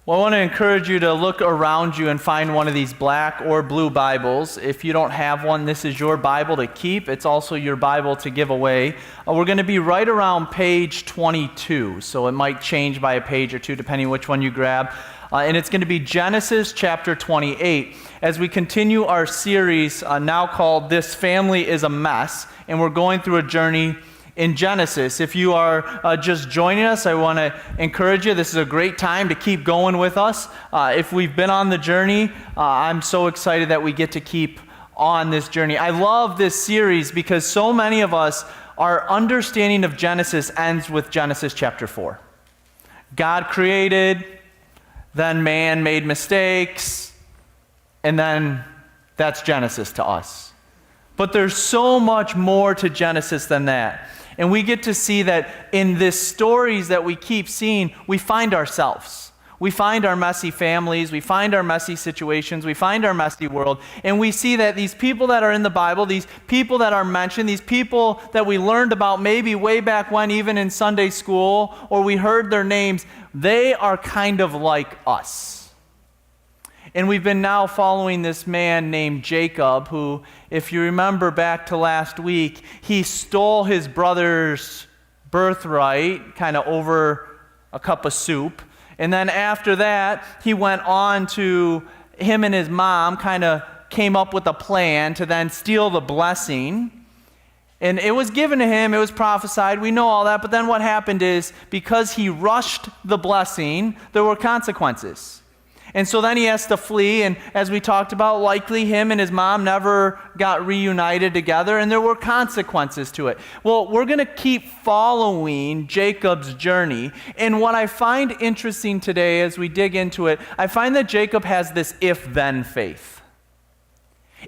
Well, I want to encourage you to look around you and find one of these black or blue Bibles. If you don't have one, this is your Bible to keep. It's also your Bible to give away. We're going to be right around page 22, so it might change by a page or two depending which one you grab. And it's going to be Genesis chapter 28 as we continue our series now called This Family is a Mess, and we're going through a journey in Genesis. If you are just joining us, I want to encourage you. This is a great time to keep going with us. If we've been on the journey, I'm so excited that we get to keep on this journey. I love this series because so many of us, our understanding of Genesis ends with Genesis chapter 4. God created, then man made mistakes, and then that's Genesis to us. But there's so much more to Genesis than that. And we get to see that in these stories that we keep seeing, we find ourselves. We find our messy families, we find our messy situations, we find our messy world, and we see that these people that are in the Bible, these people that are mentioned, these people that we learned about maybe way back when, even in Sunday school, or we heard their names, they are kind of like us. And we've been now following this man named Jacob, who, if you remember back to last week, he stole his brother's birthright, kind of over a cup of soup. And then after that, he went on to, him and his mom kind of came up with a plan to then steal the blessing. And it was given to him, it was prophesied, we know all that, but then what happened is, because he rushed the blessing, there were consequences. And so then he has to flee, and as we talked about, likely him and his mom never got reunited together, and there were consequences to it. Well, we're going to keep following Jacob's journey, and what I find interesting today as we dig into it, I find that Jacob has this if-then faith.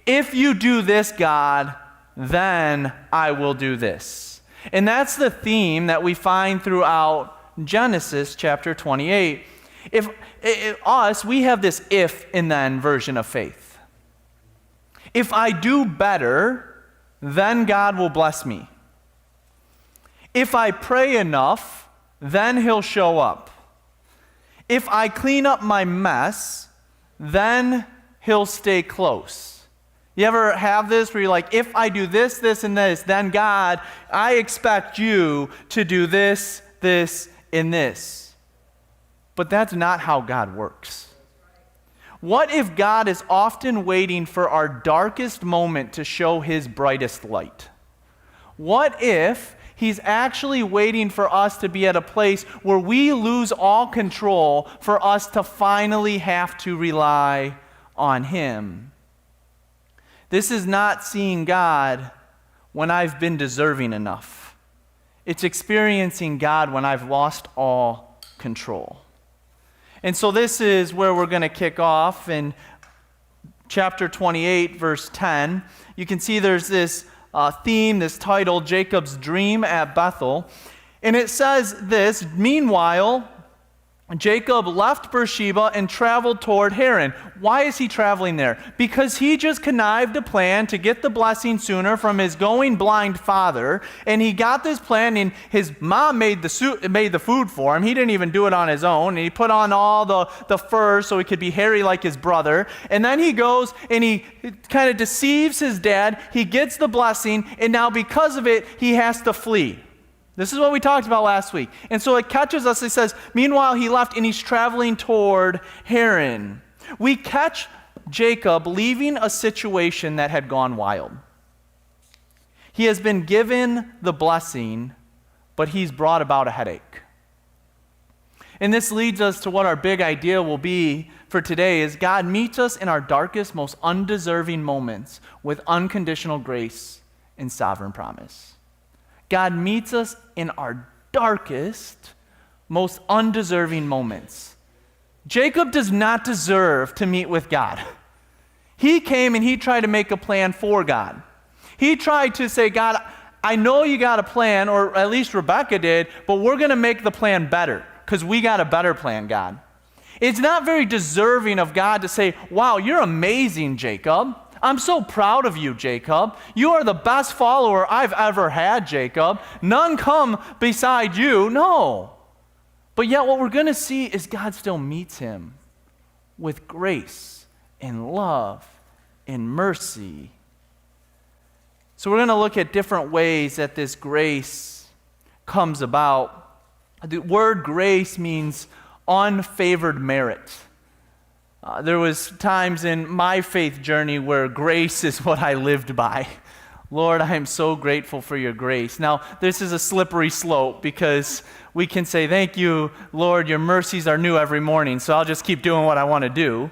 If you do this, God, then I will do this. And that's the theme that we find throughout Genesis chapter 28. If we have this if and then version of faith. If I do better, then God will bless me. If I pray enough, then he'll show up. If I clean up my mess, then he'll stay close. You ever have this where you're like, if I do this, this, and this, then God, I expect you to do this, this, and this. But that's not how God works. What if God is often waiting for our darkest moment to show his brightest light? What if he's actually waiting for us to be at a place where we lose all control for us to finally have to rely on him? This is not seeing God when I've been deserving enough. It's experiencing God when I've lost all control. And so this is where we're going to kick off in chapter 28, verse 10. You can see there's this theme, this title, Jacob's Dream at Bethel. And it says this, meanwhile, Jacob left Beersheba and traveled toward Haran. Why is he traveling there? Because he just connived a plan to get the blessing sooner from his going blind father, and he got this plan, and his mom made the food for him. He didn't even do it on his own, and he put on all the fur so he could be hairy like his brother, and then he goes and he kind of deceives his dad. He gets the blessing, and now because of it, he has to flee. This is what we talked about last week. And so it catches us. It says, meanwhile, he left and he's traveling toward Haran. We catch Jacob leaving a situation that had gone wild. He has been given the blessing, but he's brought about a headache. And this leads us to what our big idea will be for today is God meets us in our darkest, most undeserving moments with unconditional grace and sovereign promise. God meets us in our darkest, most undeserving moments. Jacob does not deserve to meet with God. He came and he tried to make a plan for God. He tried to say, God, I know you got a plan, or at least Rebecca did, but we're going to make the plan better because we got a better plan, God. It's not very deserving of God to say, wow, you're amazing, Jacob. I'm so proud of you, Jacob. You are the best follower I've ever had, Jacob. None come beside you. No. But yet what we're going to see is God still meets him with grace and love and mercy. So we're going to look at different ways that this grace comes about. The word grace means unfavored merit. There was times in my faith journey where grace is what I lived by. Lord, I am so grateful for your grace. Now, this is a slippery slope because we can say, thank you, Lord, your mercies are new every morning, so I'll just keep doing what I want to do.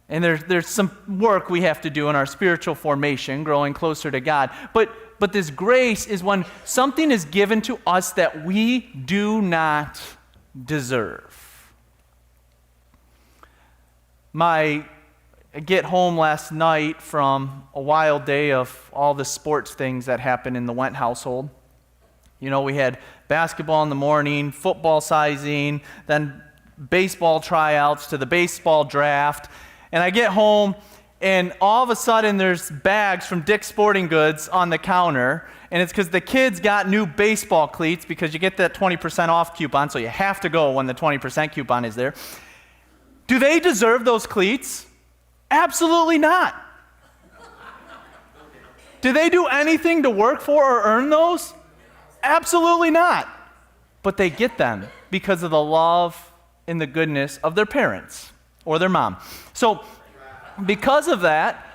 And there's some work we have to do in our spiritual formation, growing closer to God. But this grace is when something is given to us that we do not deserve. I get home last night from a wild day of all the sports things that happened in the Went household. You know, we had basketball in the morning, football sizing, then baseball tryouts to the baseball draft. And I get home, and all of a sudden there's bags from Dick's Sporting Goods on the counter, and it's because the kids got new baseball cleats because you get that 20% off coupon, so you have to go when the 20% coupon is there. Do they deserve those cleats? Absolutely not. Do they do anything to work for or earn those? Absolutely not. But they get them because of the love and the goodness of their parents or their mom. So because of that,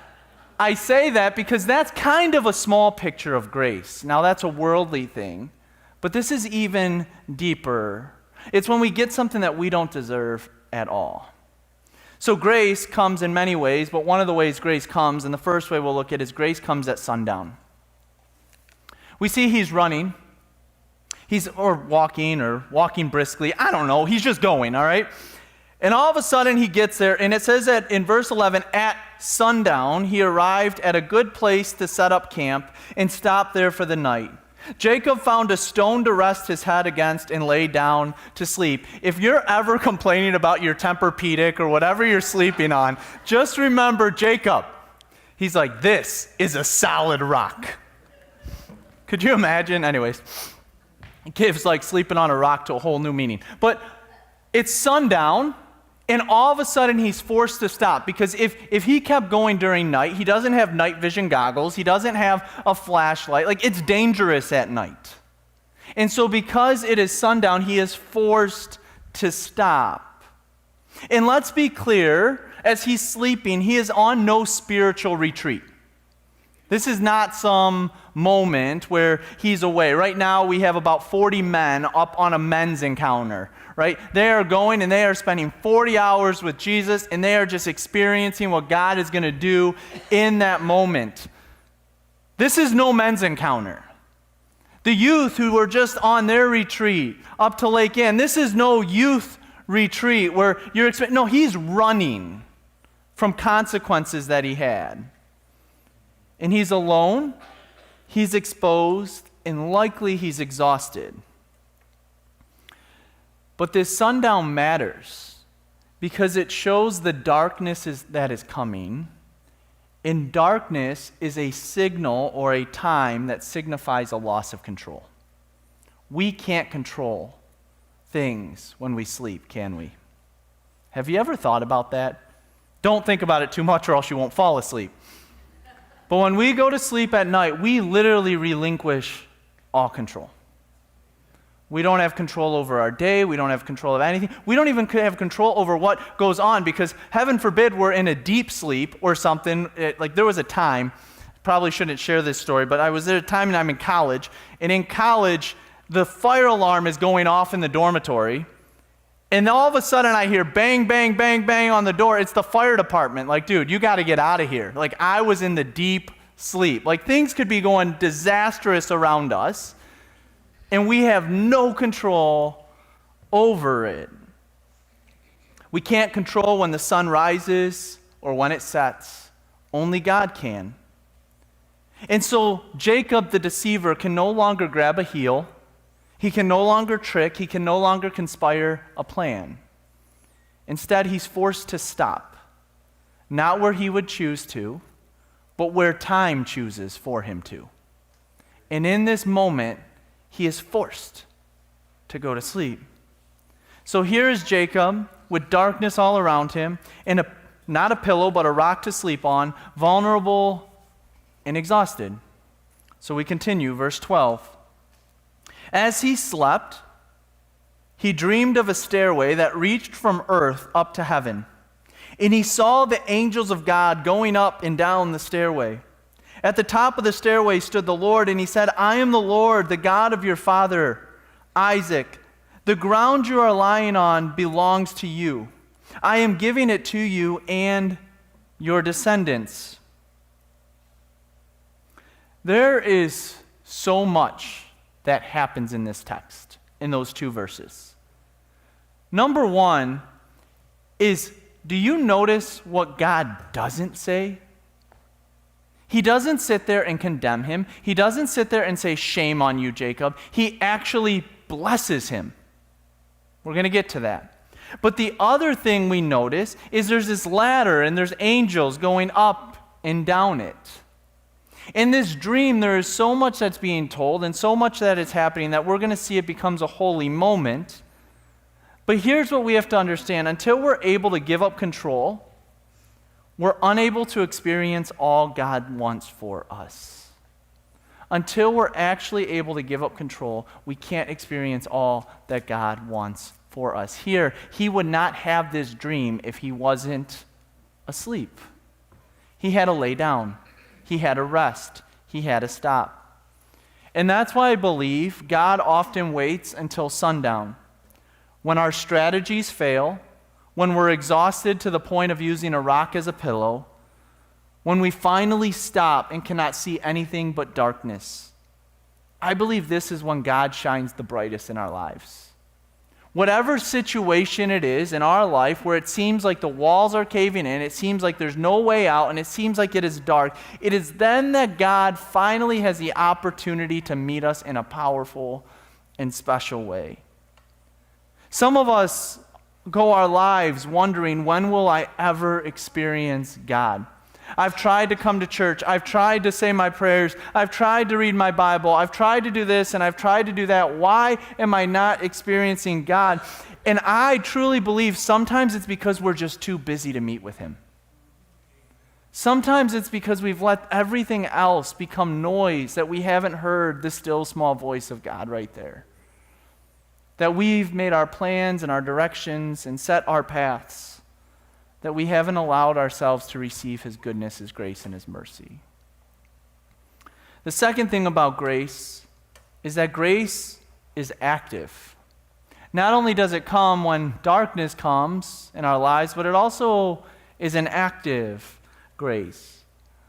I say that because that's kind of a small picture of grace. Now that's a worldly thing, but this is even deeper. It's when we get something that we don't deserve at all. So grace comes in many ways, but one of the ways grace comes, and the first way we'll look at is grace comes at sundown. We see he's running. Or walking briskly. I don't know. He's just going, all right? And all of a sudden he gets there, and it says that in verse 11, at sundown, he arrived at a good place to set up camp and stopped there for the night. Jacob found a stone to rest his head against and lay down to sleep. If you're ever complaining about your Tempur-Pedic or whatever you're sleeping on, just remember Jacob. He's like, this is a solid rock. Could you imagine? Anyways, it gives like sleeping on a rock to a whole new meaning. But it's sundown, and all of a sudden he's forced to stop because if he kept going during night, he doesn't have night vision goggles, he doesn't have a flashlight, like it's dangerous at night. And so because it is sundown, he is forced to stop. And let's be clear, as he's sleeping, he is on no spiritual retreat. This is not some moment where he's away. Right now we have about 40 men up on a men's encounter, right? They are going and they are spending 40 hours with Jesus, and they are just experiencing what God is going to do in that moment. This is no men's encounter. The youth who were just on their retreat up to Lake Ann, this is no youth retreat where you're expecting, no, he's running from consequences that he had. And he's alone, he's exposed, and likely he's exhausted. But this sundown matters because it shows the darkness that is coming. And darkness is a signal or a time that signifies a loss of control. We can't control things when we sleep, can we? Have you ever thought about that? Don't think about it too much or else you won't fall asleep. But when we go to sleep at night, we literally relinquish all control. We don't have control over our day. We don't have control of anything. We don't even have control over what goes on because, heaven forbid, we're in a deep sleep or something. Like there was a time, probably shouldn't share this story, but I was there at a time and I'm in college. And in college, the fire alarm is going off in the dormitory. And all of a sudden I hear bang, bang, bang, bang on the door. It's the fire department. Like, dude, you got to get out of here. Like, I was in the deep sleep. Like, things could be going disastrous around us, and we have no control over it. We can't control when the sun rises or when it sets. Only God can. And so Jacob the deceiver can no longer grab a heel. He can no longer trick. He can no longer conspire a plan. Instead, he's forced to stop. Not where he would choose to, but where time chooses for him to. And in this moment, he is forced to go to sleep. So here is Jacob with darkness all around him, and not a pillow, but a rock to sleep on, vulnerable and exhausted. So we continue, verse 12. As he slept, he dreamed of a stairway that reached from earth up to heaven. And he saw the angels of God going up and down the stairway. At the top of the stairway stood the Lord, and he said, I am the Lord, the God of your father, Isaac. The ground you are lying on belongs to you. I am giving it to you and your descendants. There is so much that happens in this text, in those two verses. Number one is, do you notice what God doesn't say? He doesn't sit there and condemn him. He doesn't sit there and say, shame on you, Jacob. He actually blesses him. We're going to get to that. But the other thing we notice is there's this ladder and there's angels going up and down it. In this dream, there is so much that's being told and so much that is happening that we're going to see it becomes a holy moment. But here's what we have to understand. Until we're able to give up control, we're unable to experience all God wants for us. Until we're actually able to give up control, we can't experience all that God wants for us. Here, he would not have this dream if he wasn't asleep. He had to lay down. He had to rest. He had to stop. And that's why I believe God often waits until sundown. When our strategies fail, when we're exhausted to the point of using a rock as a pillow, when we finally stop and cannot see anything but darkness, I believe this is when God shines the brightest in our lives. Whatever situation it is in our life where it seems like the walls are caving in, it seems like there's no way out, and it seems like it is dark, it is then that God finally has the opportunity to meet us in a powerful and special way. Some of us go our lives wondering, when will I ever experience God? I've tried to come to church. I've tried to say my prayers. I've tried to read my Bible. I've tried to do this and I've tried to do that. Why am I not experiencing God? And I truly believe sometimes it's because we're just too busy to meet with him. Sometimes it's because we've let everything else become noise, that we haven't heard the still small voice of God right there. That we've made our plans and our directions and set our paths, that we haven't allowed ourselves to receive his goodness, his grace, and his mercy. The second thing about grace is that grace is active. Not only does it come when darkness comes in our lives, but it also is an active grace.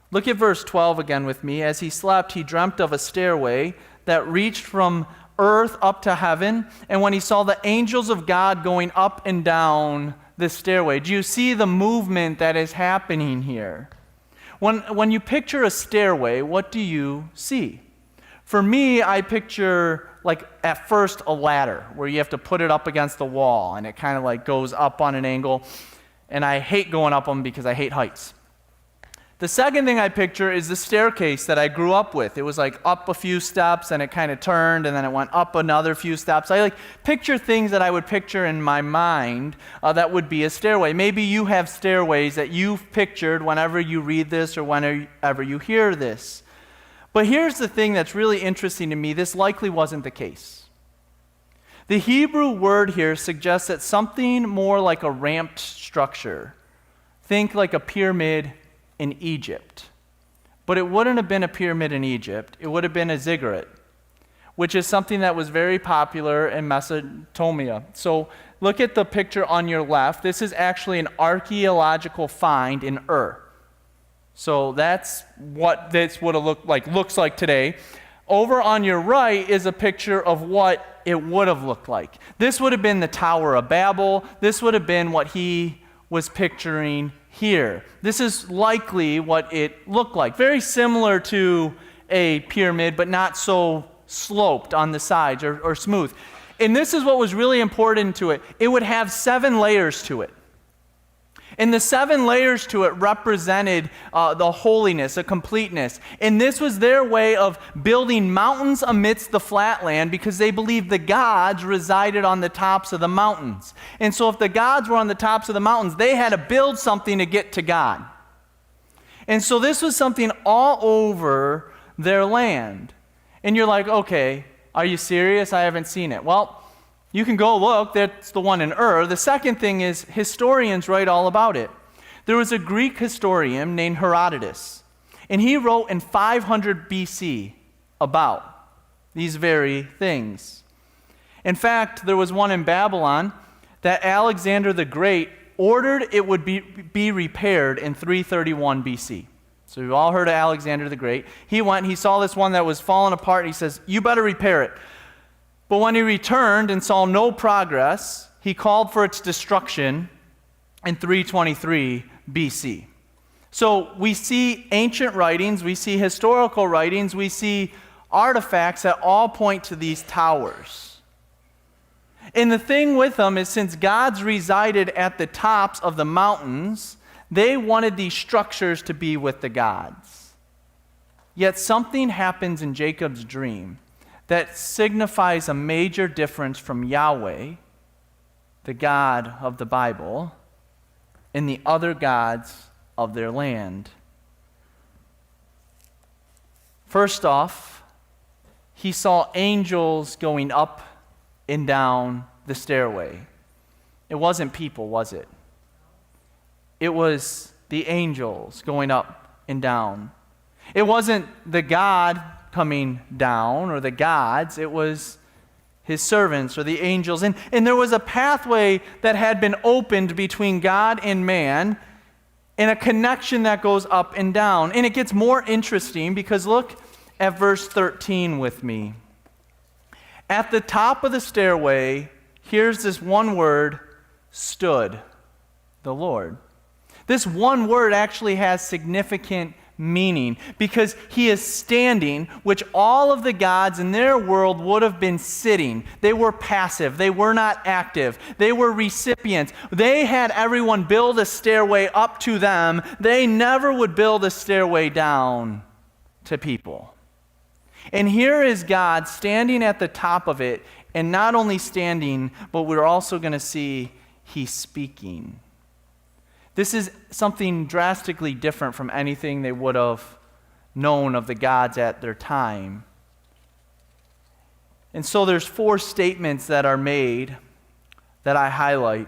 Look at verse 12 again with me. As he slept, he dreamt of a stairway that reached from earth up to heaven, and when he saw the angels of God going up and down this stairway. Do you see the movement that is happening here? When you picture a stairway, what do you see? For me, I picture, like, at first a ladder where you have to put it up against the wall and it kind of like goes up on an angle, and I hate going up them because I hate heights. The second thing I picture is the staircase that I grew up with. It was like up a few steps and it kind of turned and then it went up another few steps. I picture things that I would picture in my mind that would be a stairway. Maybe you have stairways that you've pictured whenever you read this or whenever you hear this. But here's the thing that's really interesting to me. This likely wasn't the case. The Hebrew word here suggests that something more like a ramped structure. Think like a pyramid in Egypt. But it wouldn't have been a pyramid in Egypt. It would have been a ziggurat, which is something that was very popular in Mesopotamia. So look at the picture on your left. This is actually an archaeological find in Ur. So that's what this would have looks like today. Over on your right is a picture of what it would have looked like. This would have been the Tower of Babel. This would have been what he was picturing here. This is likely what it looked like. Very similar to a pyramid, but not so sloped on the sides or smooth. And this is what was really important to it. It would have 7 layers to it. And the 7 layers to it represented the holiness, the completeness. And this was their way of building mountains amidst the flat land because they believed the gods resided on the tops of the mountains. And so if the gods were on the tops of the mountains, they had to build something to get to God. And so this was something all over their land. And you're like, okay, are you serious? I haven't seen it. Well, you can go look. That's the one in Ur. The second thing is historians write all about it. There was a Greek historian named Herodotus, and he wrote in 500 BC about these very things. In fact, there was one in Babylon that Alexander the Great ordered it would be repaired in 331 BC. So you've all heard of Alexander the Great. He went, he saw this one that was falling apart, and he says, you better repair it. But when he returned and saw no progress, he called for its destruction in 323 BC. So we see ancient writings, we see historical writings, we see artifacts that all point to these towers. And the thing with them is, since gods resided at the tops of the mountains, they wanted these structures to be with the gods. Yet something happens in Jacob's dream that signifies a major difference from Yahweh, the God of the Bible, and the other gods of their land. First off, he saw angels going up and down the stairway. It wasn't people, was it? It was the angels going up and down. It wasn't the God coming down or the gods, it was his servants or the angels. And there was a pathway that had been opened between God and man, and a connection that goes up and down. And it gets more interesting because look at verse 13 with me. At the top of the stairway, here's this one word, stood the Lord. This one word actually has significant meaning because he is standing, which all of the gods in their world would have been sitting. They were passive. They were not active. They were recipients. They had everyone build a stairway up to them. They never would build a stairway down to people. And here is God standing at the top of it, and not only standing, but we're also going to see he's speaking. This is something drastically different from anything they would have known of the gods at their time. And so there's 4 statements that are made that I highlight.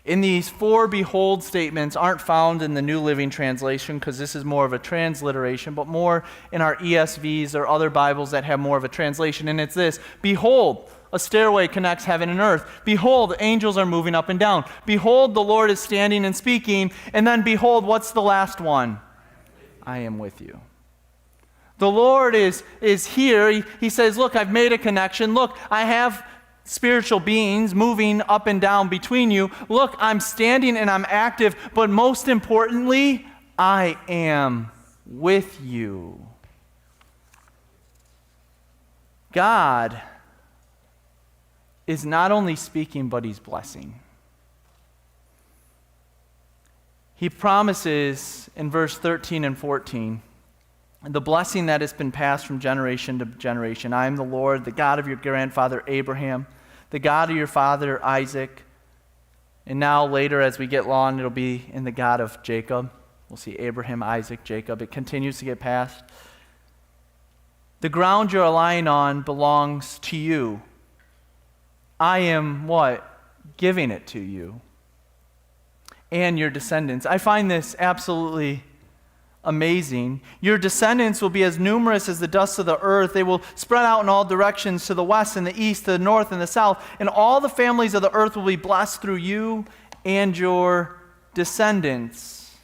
In these 4 behold statements aren't found in the New Living Translation because this is more of a transliteration, but more in our ESVs or other Bibles that have more of a translation. And it's this: behold, a stairway connects heaven and earth. Behold, angels are moving up and down. Behold, the Lord is standing and speaking. And then behold, what's the last one? I am with you. The Lord is here. He says, look, I've made a connection. Look, I have spiritual beings moving up and down between you. Look, I'm standing and I'm active. But most importantly, I am with you. God is not only speaking, but he's blessing. He promises in verse 13 and 14, the blessing that has been passed from generation to generation. I am the Lord, the God of your grandfather Abraham, the God of your father Isaac. And now later as we get on, it'll be in the God of Jacob. We'll see Abraham, Isaac, Jacob. It continues to get passed. The ground you're lying on belongs to you. I am what? Giving it to you and your descendants. I find this absolutely amazing. Your descendants will be as numerous as the dust of the earth. They will spread out in all directions, to the west and the east, to the north and the south. And all the families of the earth will be blessed through you and your descendants.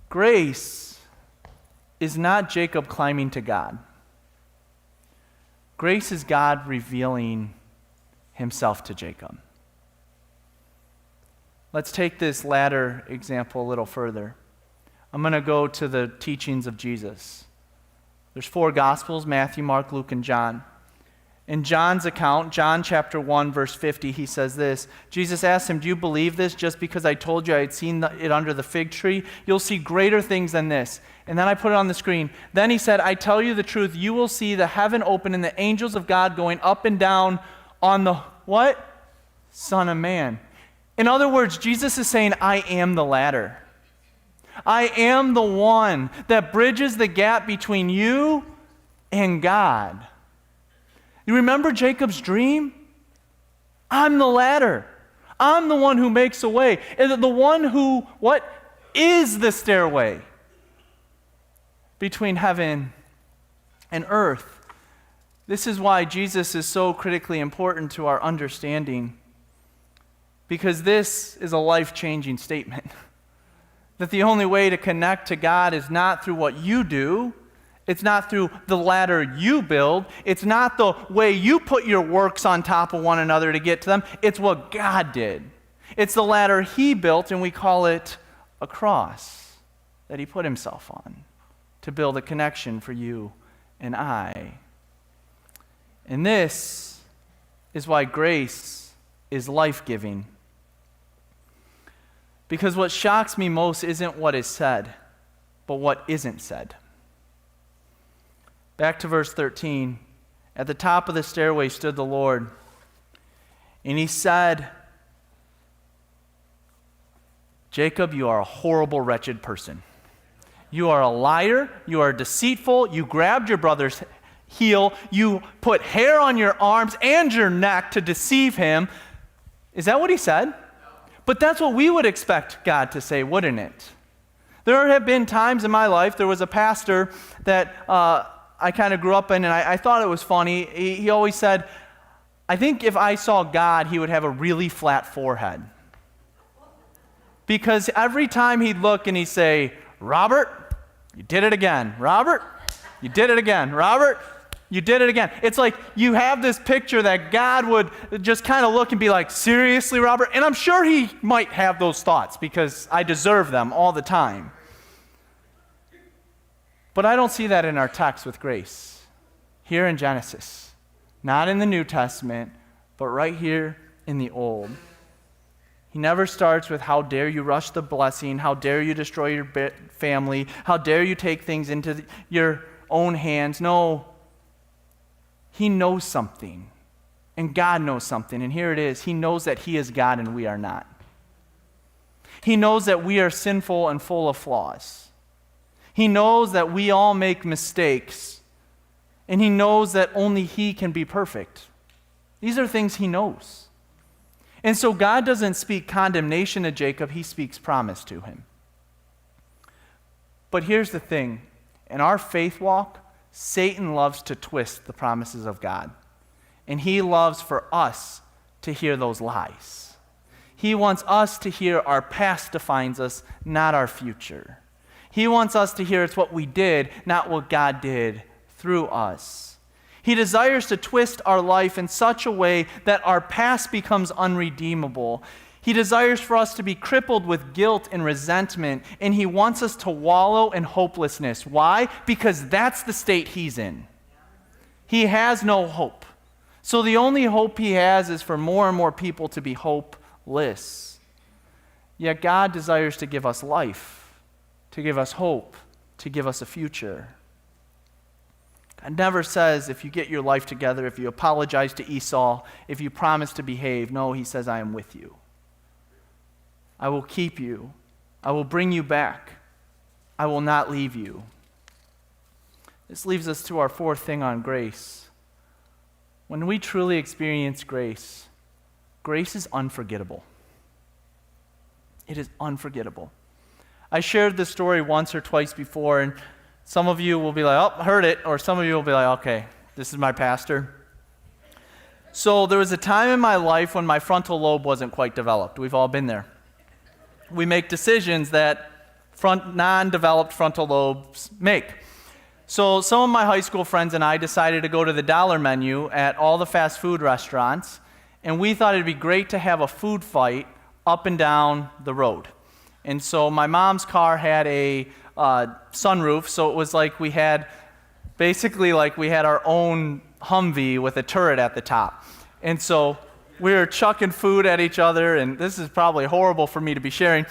Grace is not Jacob climbing to God. Grace is God revealing himself to Jacob. Let's take this latter example a little further. I'm going to go to the teachings of Jesus. There's 4 Gospels, Matthew, Mark, Luke, and John. In John's account, John chapter 1, verse 50, he says this. Jesus asked him, do you believe this just because I told you I had seen it under the fig tree? You'll see greater things than this. And then I put it on the screen. Then he said, I tell you the truth, you will see the heaven open and the angels of God going up and down on the, what? Son of Man. In other words, Jesus is saying, I am the ladder. I am the one that bridges the gap between you and God. You remember Jacob's dream? I'm the ladder. I'm the one who makes a way. And the one who, what? Is the stairway between heaven and earth. This is why Jesus is so critically important to our understanding. Because this is a life-changing statement. That the only way to connect to God is not through what you do. It's not through the ladder you build. It's not the way you put your works on top of one another to get to them. It's what God did. It's the ladder He built, and we call it a cross that He put Himself on to build a connection for you and I. And this is why grace is life-giving. Because what shocks me most isn't what is said, but what isn't said. Back to verse 13. At the top of the stairway stood the Lord, and He said, Jacob, you are a horrible, wretched person. You are a liar. You are deceitful. You grabbed your brother's heel. You put hair on your arms and your neck to deceive him. Is that what He said? No. But that's what we would expect God to say, wouldn't it? There have been times in my life, there was a pastor that I kind of grew up in, and I thought it was funny. He always said, I think if I saw God, He would have a really flat forehead. Because every time he'd look and he'd say, Robert, you did it again. Robert, you did it again. Robert, you did it again. It's like you have this picture that God would just kind of look and be like, seriously, Robert? And I'm sure He might have those thoughts because I deserve them all the time. But I don't see that in our text with grace. Here in Genesis. Not in the New Testament, but right here in the Old. He never starts with, how dare you rush the blessing? How dare you destroy your family? How dare you take things into your own hands? No. He knows something. And God knows something. And here it is. He knows that He is God and we are not. He knows that we are sinful and full of flaws. He knows that we all make mistakes. And He knows that only He can be perfect. These are things He knows. And so God doesn't speak condemnation to Jacob, He speaks promise to him. But here's the thing. In our faith walk, Satan loves to twist the promises of God. And he loves for us to hear those lies. He wants us to hear our past defines us, not our future. He wants us to hear it's what we did, not what God did through us. He desires to twist our life in such a way that our past becomes unredeemable. He desires for us to be crippled with guilt and resentment, and He wants us to wallow in hopelessness. Why? Because that's the state He's in. He has no hope. So the only hope He has is for more and more people to be hopeless. Yet God desires to give us life, to give us hope, to give us a future. God never says, if you get your life together, if you apologize to Esau, if you promise to behave. No, He says, I am with you. I will keep you. I will bring you back. I will not leave you. This leaves us to our fourth thing on grace. When we truly experience grace, grace is unforgettable. It is unforgettable. I shared this story once or twice before, and some of you will be like, oh, heard it, or some of you will be like, okay, this is my pastor. So there was a time in my life when my frontal lobe wasn't quite developed. We've all been there. We make decisions that non-developed frontal lobes make. So some of my high school friends and I decided to go to the dollar menu at all the fast food restaurants, and we thought it'd be great to have a food fight up and down the road. And so my mom's car had a sunroof, so it was like we had our own Humvee with a turret at the top. And so we were chucking food at each other, and this is probably horrible for me to be sharing.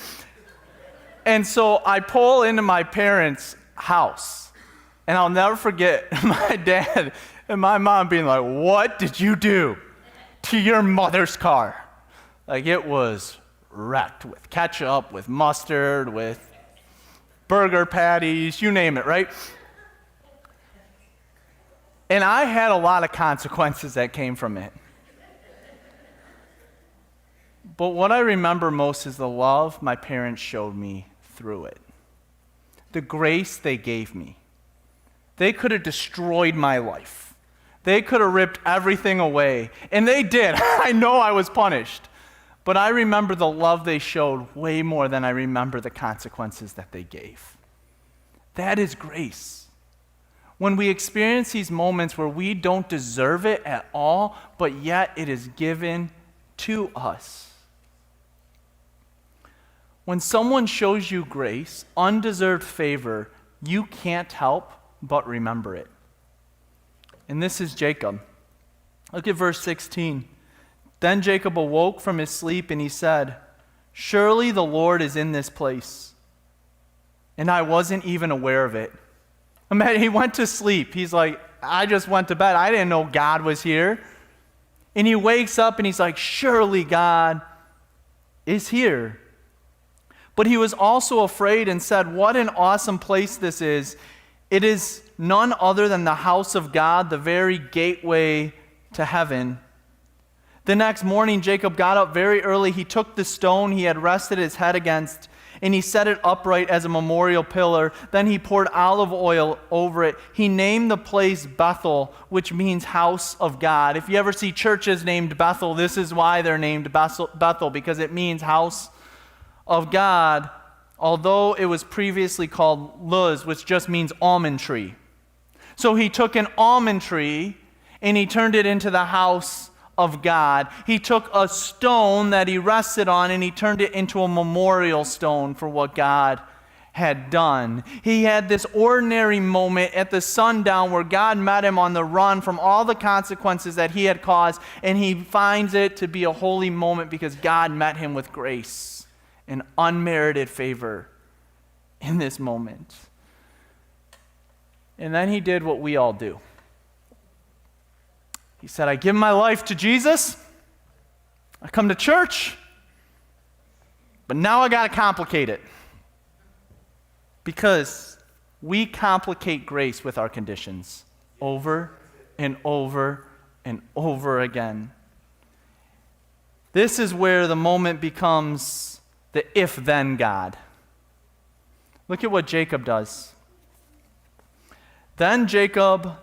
And so I pull into my parents' house, and I'll never forget my dad and my mom being like, "What did you do to your mother's car?" Like, it was wrecked with ketchup, with mustard, with burger patties, you name it, right? And I had a lot of consequences that came from it. But what I remember most is the love my parents showed me through it. The grace they gave me. They could have destroyed my life. They could have ripped everything away. And they did. I know I was punished. But I remember the love they showed way more than I remember the consequences that they gave. That is grace. When we experience these moments where we don't deserve it at all, but yet it is given to us. When someone shows you grace, undeserved favor, you can't help but remember it. And this is Jacob. Look at verse 16. Then Jacob awoke from his sleep and he said, "Surely the Lord is in this place, and I wasn't even aware of it." Imagine, he went to sleep. He's like, I just went to bed. I didn't know God was here. And he wakes up and he's like, surely God is here. But he was also afraid and said, "What an awesome place this is. It is none other than the house of God, the very gateway to heaven." The next morning, Jacob got up very early. He took the stone he had rested his head against, and he set it upright as a memorial pillar. Then he poured olive oil over it. He named the place Bethel, which means house of God. If you ever see churches named Bethel, this is why they're named Bethel, because it means house of God, although it was previously called Luz, which just means almond tree. So he took an almond tree and he turned it into the house of God. He took a stone that he rested on and he turned it into a memorial stone for what God had done. He had this ordinary moment at the sundown where God met him on the run from all the consequences that he had caused, and he finds it to be a holy moment because God met him with grace and unmerited favor in this moment. And then he did what we all do. He said, "I give my life to Jesus. I come to church, but now I got to complicate it." Because we complicate grace with our conditions over and over and over again. This is where the moment becomes the if-then God. Look at what Jacob does. Then Jacob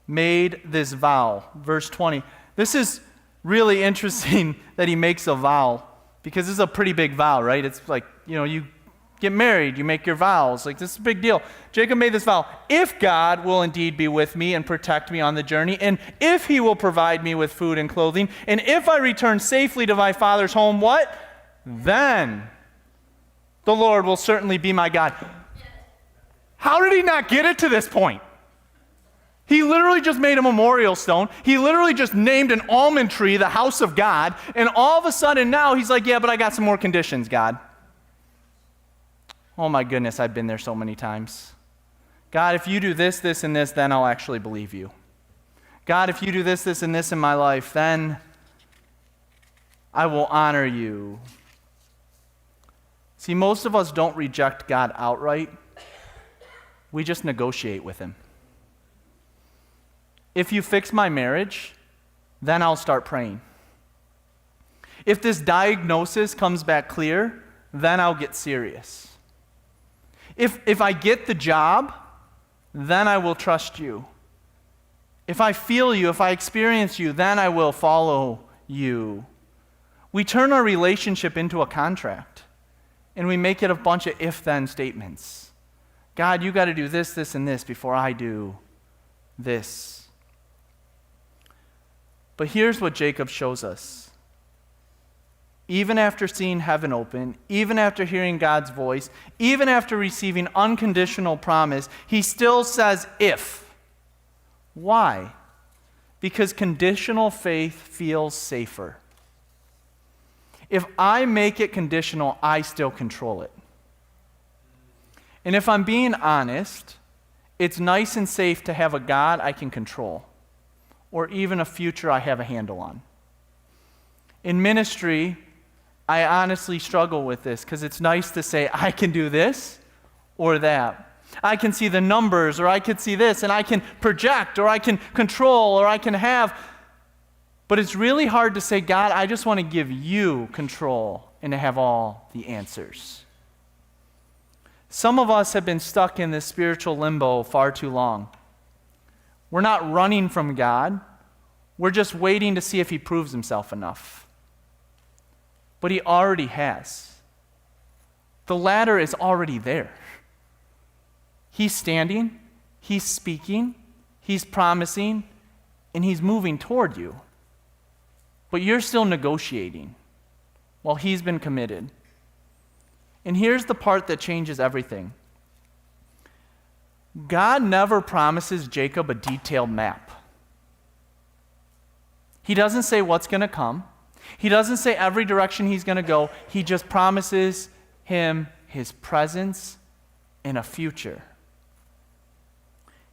made this vow. Verse 20. This is really interesting that he makes a vow, because this is a pretty big vow, right? It's like, you get married, you make your vows. Like, this is a big deal. Jacob made this vow. "If God will indeed be with me and protect me on the journey, and if he will provide me with food and clothing, and if I return safely to my father's home," what? "Then the Lord will certainly be my God." How did he not get it to this point? He literally just made a memorial stone. He literally just named an almond tree the house of God. And all of a sudden now he's like, "Yeah, but I got some more conditions, God." Oh my goodness, I've been there so many times. "God, if you do this, this, and this, then I'll actually believe you. God, if you do this, this, and this in my life, then I will honor you." See, most of us don't reject God outright. We just negotiate with him. "If you fix my marriage, then I'll start praying. If this diagnosis comes back clear, then I'll get serious. If I get the job, then I will trust you. If I feel you, if I experience you, then I will follow you." We turn our relationship into a contract, and we make it a bunch of if-then statements. "God, you got to do this, this, and this before I do this." But here's what Jacob shows us. Even after seeing heaven open, even after hearing God's voice, even after receiving unconditional promise, he still says if. Why? Because conditional faith feels safer. If I make it conditional, I still control it. And if I'm being honest, it's nice and safe to have a God I can control, or even a future I have a handle on. In ministry, I honestly struggle with this because it's nice to say, I can do this or that. I can see the numbers, or I can see this, and I can project, or I can control, or I can have. But it's really hard to say, God, I just want to give you control and to have all the answers. Some of us have been stuck in this spiritual limbo far too long. We're not running from God. We're just waiting to see if he proves himself enough. But he already has. The ladder is already there. He's standing, he's speaking, he's promising, and he's moving toward you. But you're still negotiating while he's been committed. And here's the part that changes everything. God never promises Jacob a detailed map. He doesn't say what's going to come. He doesn't say every direction he's going to go. He just promises him his presence and a future.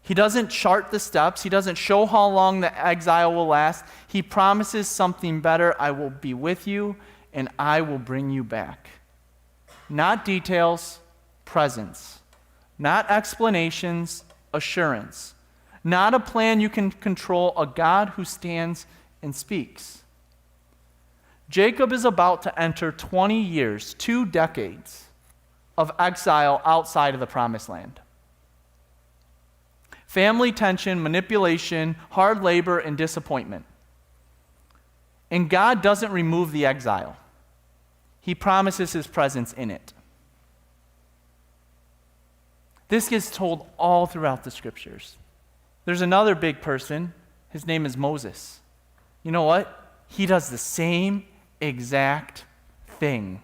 He doesn't chart the steps. He doesn't show how long the exile will last. He promises something better. I will be with you, and I will bring you back. Not details, presence. Not explanations, assurance. Not a plan you can control, a God who stands and speaks. Jacob is about to enter 20 years, 2 decades, of exile outside of the promised land. Family tension, manipulation, hard labor, and disappointment. And God doesn't remove the exile. He promises his presence in it. This gets told all throughout the scriptures. There's another big person. His name is Moses. You know what? He does the same exact thing.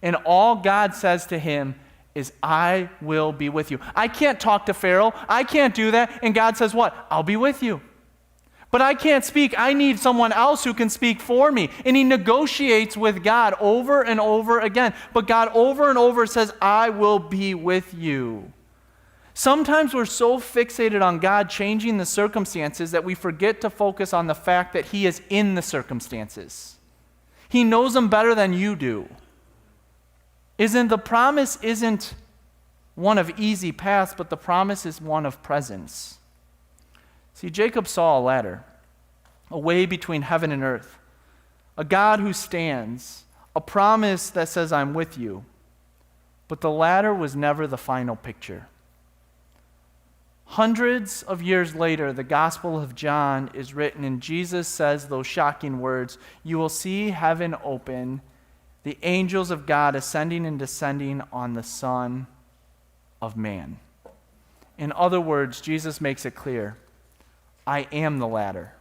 And all God says to him is, I will be with you. I can't talk to Pharaoh. I can't do that. And God says what? I'll be with you. But I can't speak. I need someone else who can speak for me. And he negotiates with God over and over again. But God over and over says, I will be with you. Sometimes we're so fixated on God changing the circumstances that we forget to focus on the fact that he is in the circumstances. He knows them better than you do. The promise isn't one of easy paths, but the promise is one of presence. See, Jacob saw a ladder, a way between heaven and earth, a God who stands, a promise that says, I'm with you. But the ladder was never the final picture. Hundreds of years later, the Gospel of John is written, and Jesus says those shocking words, you will see heaven open, the angels of God ascending and descending on the Son of Man. In other words, Jesus makes it clear, I am the ladder.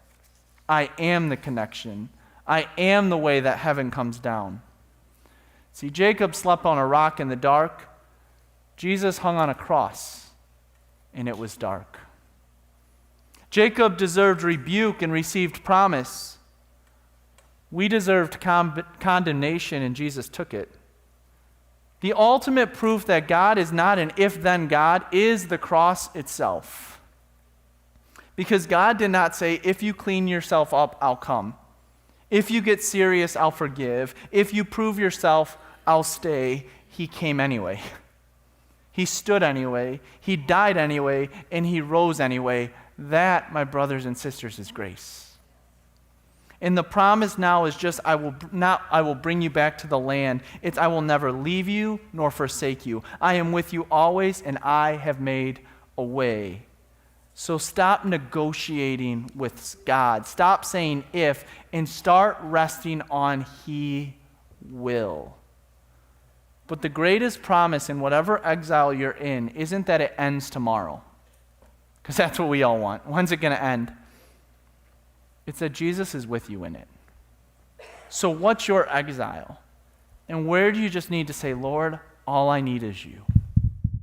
I am the connection. I am the way that heaven comes down. See, Jacob slept on a rock in the dark. Jesus hung on a cross, and it was dark. Jacob deserved rebuke and received promise. We deserved condemnation, and Jesus took it. The ultimate proof that God is not an if-then God is the cross itself. Because God did not say, if you clean yourself up, I'll come. If you get serious, I'll forgive. If you prove yourself, I'll stay. He came anyway. He stood anyway. He died anyway. And he rose anyway. That, my brothers and sisters, is grace. And the promise now is just, I will bring you back to the land. It's, I will never leave you nor forsake you. I am with you always, and I have made a way. So stop negotiating with God. Stop saying if, and start resting on He will. But the greatest promise in whatever exile you're in isn't that it ends tomorrow, because that's what we all want. When's it going to end? It's that Jesus is with you in it. So what's your exile? And where do you just need to say, Lord, all I need is you?